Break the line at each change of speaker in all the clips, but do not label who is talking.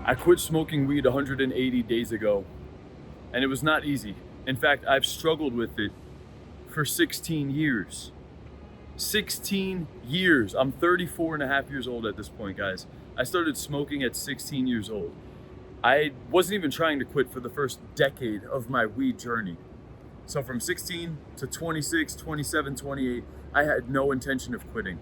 I quit smoking weed 180 days ago, and it was not easy. In fact, I've struggled with it for 16 years. 16 years. I'm 34 and a half years old at this point, guys. I started smoking at 16 years old. I wasn't even trying to quit for the first decade of my weed journey. So from 16 to 26, 27, 28, I had no intention of quitting.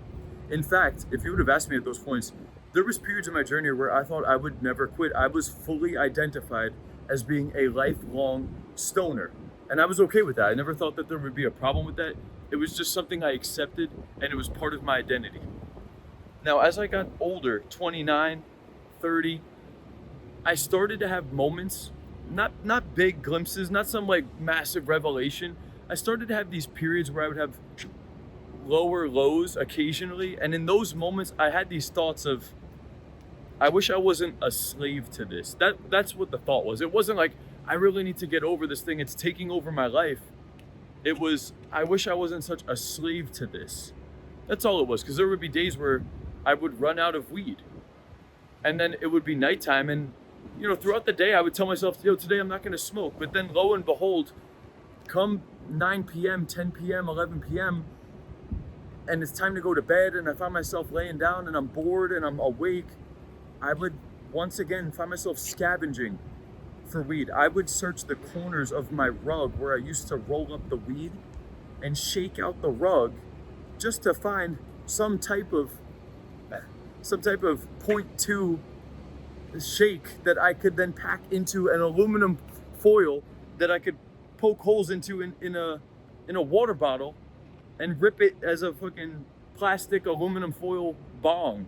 In fact, if you would have asked me at those points, there was periods in my journey where I thought I would never quit. I was fully identified as being a lifelong stoner. And I was okay with that. I never thought that there would be a problem with that. It was just something I accepted, and it was part of my identity. Now, as I got older, 29, 30, I started to have moments, not big glimpses, not some like massive revelation. I started to have these periods where I would have lower lows occasionally, and in those moments I had these thoughts of, I wish I wasn't a slave to this. That's what the thought was. It wasn't like, I really need to get over this thing, it's taking over my life. It was, I wish I wasn't such a slave to this. That's all it was, because there would be days where I would run out of weed, and then it would be nighttime, and throughout the day I would tell myself, today I'm not going to smoke. But then lo and behold, come 9 p.m., 10 p.m., 11 p.m., and it's time to go to bed, and I find myself laying down and I'm bored and I'm awake, I would once again find myself scavenging for weed. I would search the corners of my rug where I used to roll up the weed and shake out the rug just to find some type of 0.2 shake that I could then pack into an aluminum foil that I could poke holes into in a water bottle and rip it as a fucking plastic aluminum foil bong.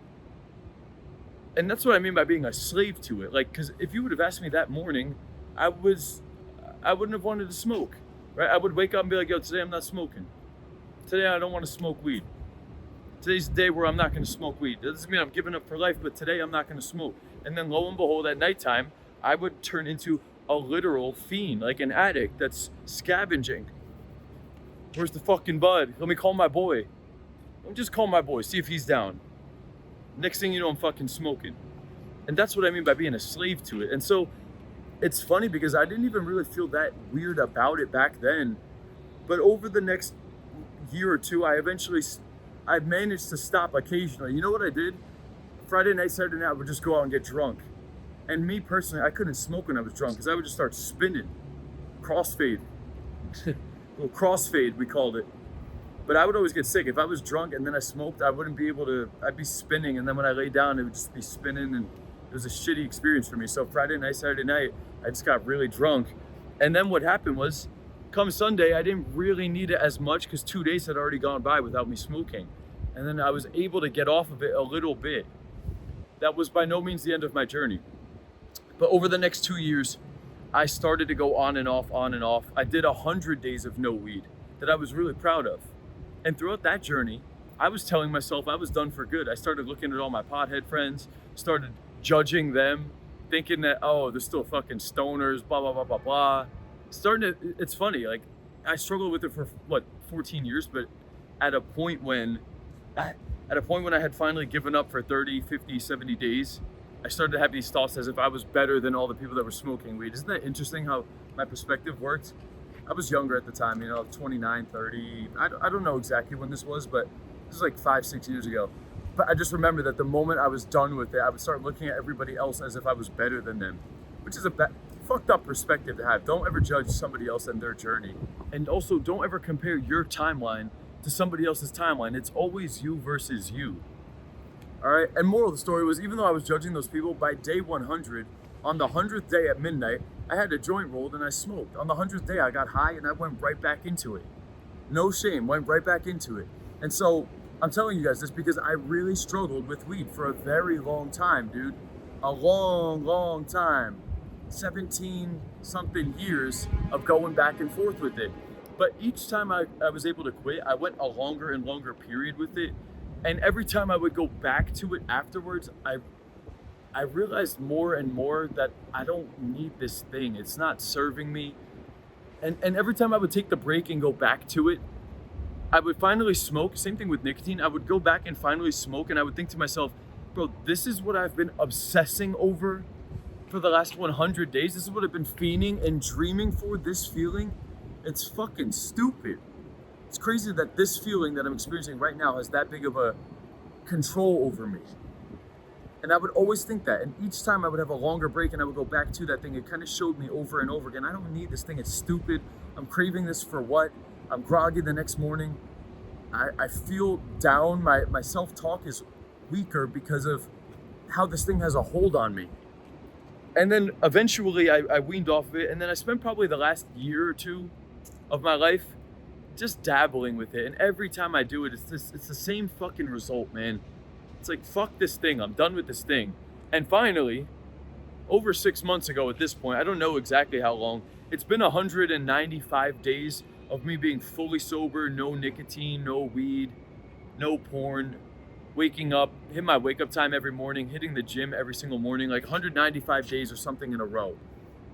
And that's what I mean by being a slave to it. Like, because if you would have asked me that morning, I wouldn't have wanted to smoke, right? I would wake up and be like, today I'm not smoking. Today I don't want to smoke weed. Today's the day where I'm not going to smoke weed. That doesn't mean I'm giving up for life, but today I'm not going to smoke. And then lo and behold, at nighttime, I would turn into a literal fiend, like an addict that's scavenging. Where's the fucking bud? Let me call my boy. Let me just call my boy, see if he's down. Next thing you know, I'm fucking smoking. And that's what I mean by being a slave to it. And so it's funny because I didn't even really feel that weird about it back then. But over the next year or two, I managed to stop occasionally. You know what I did? Friday night, Saturday night, I would just go out and get drunk. And me personally, I couldn't smoke when I was drunk because I would just start spinning. Crossfade. Little crossfade, we called it. But I would always get sick. If I was drunk and then I smoked, I wouldn't be able to, I'd be spinning. And then when I lay down, it would just be spinning. And it was a shitty experience for me. So Friday night, Saturday night, I just got really drunk. And then what happened was, come Sunday, I didn't really need it as much because 2 days had already gone by without me smoking. And then I was able to get off of it a little bit. That was by no means the end of my journey. But over the next 2 years, I started to go on and off, on and off. I did 100 days of no weed that I was really proud of. And throughout that journey, I was telling myself I was done for good. I started looking at all my pothead friends, started judging them, thinking that, they're still fucking stoners, blah, blah, blah, blah, blah. It's funny, like, I struggled with it for, 14 years, but at a point when I had finally given up for 30, 50, 70 days, I started to have these thoughts as if I was better than all the people that were smoking weed. Isn't that interesting how my perspective worked? I was younger at the time, 29, 30. I don't know exactly when this was, but this was like 5-6 years ago. But I just remember that the moment I was done with it, I would start looking at everybody else as if I was better than them, which is a fucked up perspective to have. Don't ever judge somebody else and their journey. And also, don't ever compare your timeline to somebody else's timeline. It's always you versus you. All right. And moral of the story was, even though I was judging those people, by day 100, on the 100th day at midnight, I had a joint rolled and I smoked. On the 100th day, I got high and I went right back into it. No shame, went right back into it. And so I'm telling you guys this because I really struggled with weed for a very long time, dude. A long, long time. 17 something years of going back and forth with it. But each time I was able to quit, I went a longer and longer period with it. And every time I would go back to it afterwards, I realized more and more that I don't need this thing. It's not serving me. And every time I would take the break and go back to it, I would finally smoke. Same thing with nicotine. I would go back and finally smoke, and I would think to myself, bro, this is what I've been obsessing over for the last 100 days. This is what I've been fiending and dreaming for, this feeling. It's fucking stupid. It's crazy that this feeling that I'm experiencing right now has that big of a control over me. And I would always think that. And each time I would have a longer break and I would go back to that thing, it kind of showed me over and over again, I don't need this thing. It's stupid. I'm craving this for what? I'm groggy the next morning. I feel down. My self-talk is weaker because of how this thing has a hold on me. And then eventually I weaned off of it. And then I spent probably the last year or two of my life just dabbling with it. And every time I do it, it's the same fucking result, man. It's like, fuck this thing. I'm done with this thing. And finally, over 6 months ago at this point, I don't know exactly how long, it's been 195 days of me being fully sober, no nicotine, no weed, no porn, waking up, hit my wake up time every morning, hitting the gym every single morning, like 195 days or something in a row.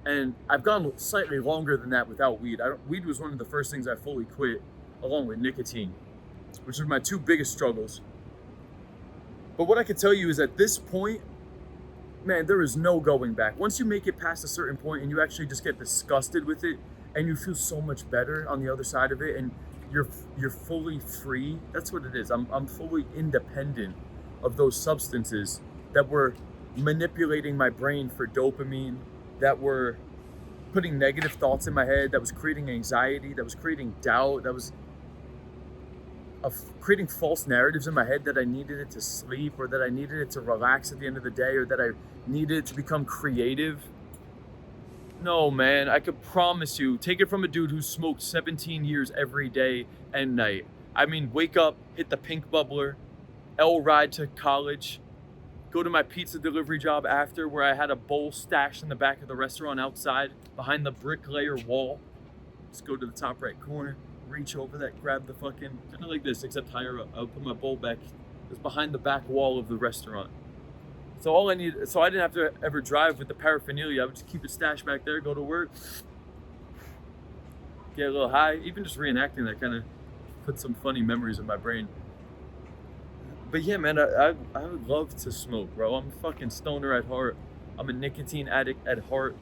And I've gone slightly longer than that without weed. Weed was one of the first things I fully quit, along with nicotine, which are my two biggest struggles. But what I can tell you is at this point, man, there is no going back. Once you make it past a certain point and you actually just get disgusted with it and you feel so much better on the other side of it and you're fully free, that's what it is. I'm fully independent of those substances that were manipulating my brain for dopamine, that were putting negative thoughts in my head, that was creating anxiety, that was creating doubt, that was creating false narratives in my head that I needed it to sleep or that I needed it to relax at the end of the day or that I needed it to become creative. No, man, I could promise you, take it from a dude who smoked 17 years every day and night. I mean, wake up, hit the pink bubbler, L ride to college, go to my pizza delivery job after where I had a bowl stashed in the back of the restaurant outside behind the bricklayer wall. Just go to the top right corner, reach over that, grab the fucking, kind of like this, except higher up. I'll put my bowl back. It's behind the back wall of the restaurant. So I didn't have to ever drive with the paraphernalia. I would just keep it stashed back there, go to work, get a little high. Even just reenacting that kind of put some funny memories in my brain. But yeah, man, I would love to smoke, bro. I'm a fucking stoner at heart. I'm a nicotine addict at heart.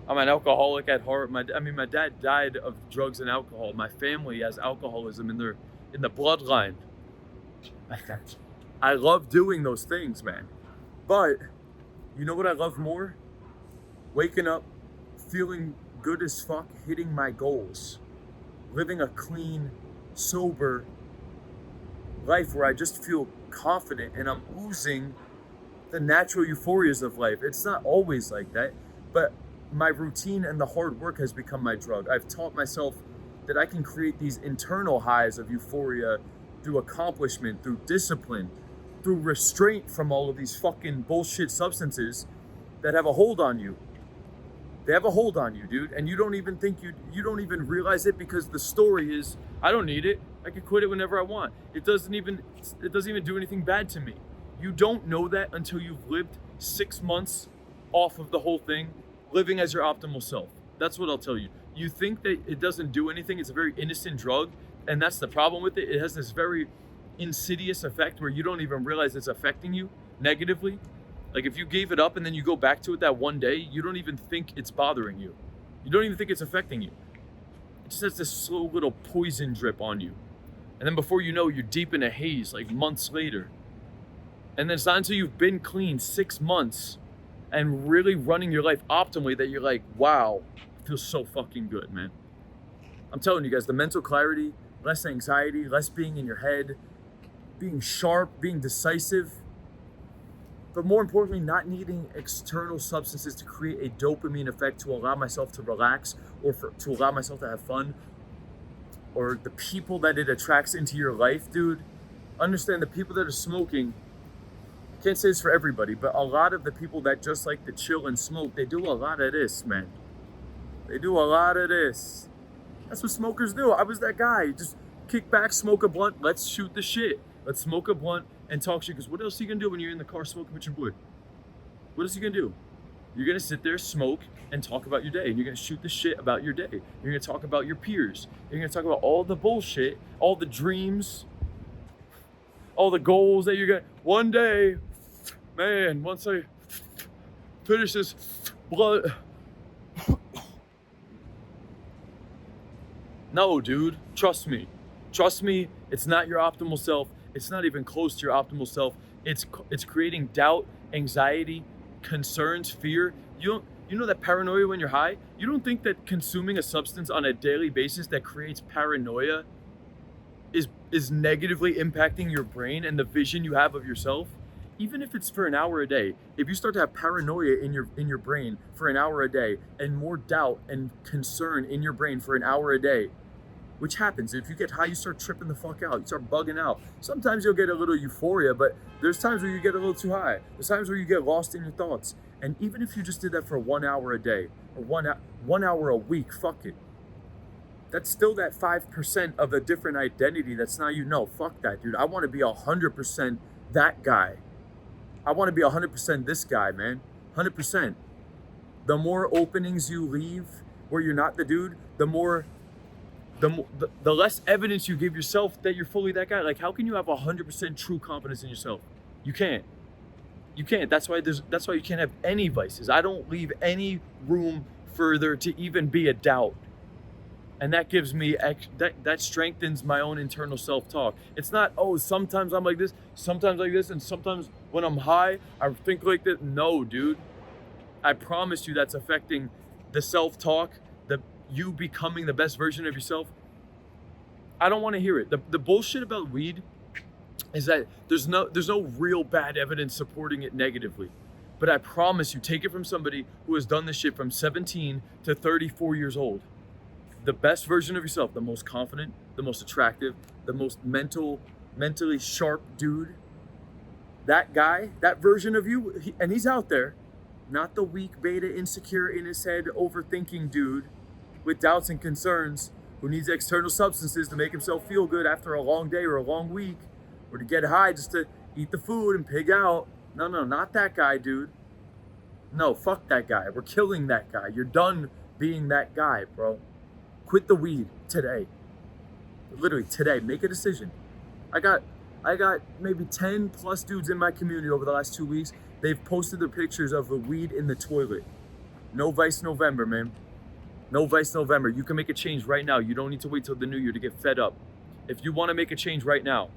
I'm an alcoholic at heart. My dad died of drugs and alcohol. My family has alcoholism in the bloodline. I love doing those things, man. But you know what I love more? Waking up, feeling good as fuck, hitting my goals, living a clean, sober life where I just feel confident and I'm oozing the natural euphorias of life. It's not always like that, but my routine and the hard work has become my drug. I've taught myself that I can create these internal highs of euphoria through accomplishment, through discipline, through restraint from all of these fucking bullshit substances that have a hold on you. They have a hold on you, dude, and you don't even think you don't even realize it because the story is, I don't need it. I can quit it whenever I want. It doesn't even do anything bad to me. You don't know that until you've lived 6 months off of the whole thing, living as your optimal self. That's what I'll tell you. You think that it doesn't do anything. It's a very innocent drug, and that's the problem with it. It has this very insidious effect where you don't even realize it's affecting you negatively. Like if you gave it up and then you go back to it that one day, you don't even think it's bothering you. You don't even think it's affecting you. It just has this slow little poison drip on you. And then before you know, you're deep in a haze like months later. And then it's not until you've been clean 6 months and really running your life optimally that you're like, wow, it feels so fucking good, man. I'm telling you guys, the mental clarity, less anxiety, less being in your head, being sharp, being decisive, but more importantly, not needing external substances to create a dopamine effect to allow myself to relax or to allow myself to have fun, or the people that it attracts into your life, dude. Understand the people that are smoking, I can't say this for everybody, but a lot of the people that just like to chill and smoke, they do a lot of this, man. They do a lot of this. That's what smokers do. I was that guy. Just kick back, smoke a blunt, let's shoot the shit. Let's smoke a blunt and talk shit, because what else are you gonna do when you're in the car smoking with your boy? What else are you gonna do? You're gonna sit there, smoke, and talk about your day. And you're gonna shoot the shit about your day. You're gonna talk about your peers. You're gonna talk about all the bullshit, all the dreams, all the goals that you're gonna, one day, man, once I finish this blood. No, dude, trust me. Trust me, it's not your optimal self. It's not even close to your optimal self. It's creating doubt, anxiety, concerns, fear. You know that paranoia when you're high? You don't think that consuming a substance on a daily basis that creates paranoia is negatively impacting your brain and the vision you have of yourself? Even if it's for an hour a day, if you start to have paranoia in your brain for an hour a day, and more doubt and concern in your brain for an hour a day, which happens if you get high, you start tripping the fuck out, you start bugging out. Sometimes you'll get a little euphoria, but there's times where you get a little too high. There's times where you get lost in your thoughts. And even if you just did that for 1 hour a day or 1 hour a week, fuck it. That's still that 5% of a different identity that's not you. No, fuck that, dude. I want to be 100% that guy. I want to be 100% this guy, man. 100%. The more openings you leave where you're not the dude, the less evidence you give yourself that you're fully that guy. Like, how can you have 100% true confidence in yourself? You can't. You can't. That's why you can't have any vices. I don't leave any room further to even be a doubt. And that gives me, that strengthens my own internal self-talk. It's not, oh, sometimes I'm like this, sometimes like this, and sometimes when I'm high, I think like that. No, dude. I promise you that's affecting the self-talk, you becoming the best version of yourself. I don't want to hear it. The bullshit about weed is that there's no real bad evidence supporting it negatively. But I promise you, take it from somebody who has done this shit from 17 to 34 years old. The best version of yourself, the most confident, the most attractive, the most mentally sharp dude, that guy, that version of you, and he's out there, not the weak, beta, insecure, in his head, overthinking dude with doubts and concerns who needs external substances to make himself feel good after a long day or a long week, or to get high just to eat the food and pig out. No, not that guy, dude. No, fuck that guy. We're killing that guy. You're done being that guy, bro. Quit the weed today. Literally today. Make a decision. I got maybe 10 plus dudes in my community over the last 2 weeks. They've posted their pictures of the weed in the toilet. No Vice November, man. No Vice November. You can make a change right now. You don't need to wait till the new year to get fed up. If you want to make a change right now,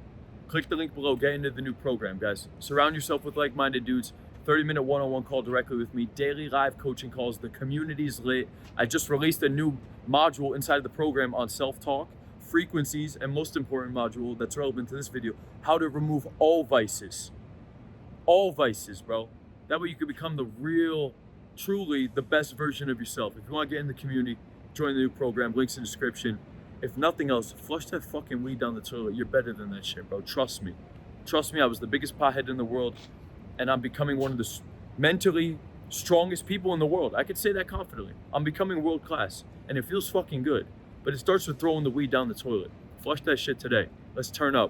click the link below. Get into the new program, guys. Surround yourself with like-minded dudes. 30-minute one-on-one call directly with me. Daily live coaching calls. The community's lit. I just released a new module inside of the program on self-talk, frequencies, and most important module that's relevant to this video, how to remove all vices. All vices, bro. That way you can become the real, truly the best version of yourself. If you want to get in the community, join the new program. Links in the description. If nothing else, flush that fucking weed down the toilet. You're better than that shit, bro. Trust me. Trust me, I was the biggest pothead in the world, and I'm becoming one of the mentally strongest people in the world. I could say that confidently. I'm becoming world class, and it feels fucking good. But it starts with throwing the weed down the toilet. Flush that shit today. Let's turn up.